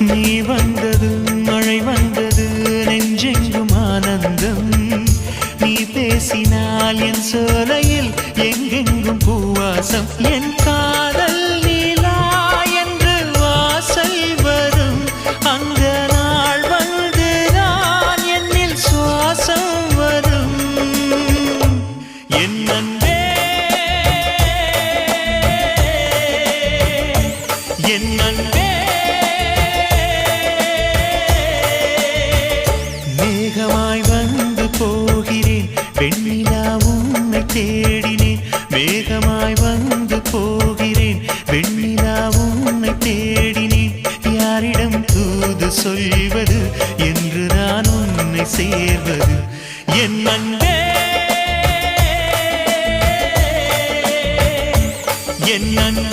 நீ வந்தது மழை வந்தது நெஞ்செங்கும் ஆனந்தம் நீ பேசினால் என் சோலையில் எங்கெங்கும் பூவாசம் என் காதல் நீலா என்று வாசல் வரும் அந்த நாள் வந்து நான் என்னில் சுவாசம் வரும் என் அன்பே என் அன்பே மேகமாய் வந்து போகிறேன் வெண்ணிலா உன்னை தேடினேன் மேகமாய் வந்து போகிறேன் வெண்ணிலா உன்னை தேடினேன் யாரிடம் தூது சொல்வது என்று நான் உன்னை சேர்வது என் அன்பே என் அன்பே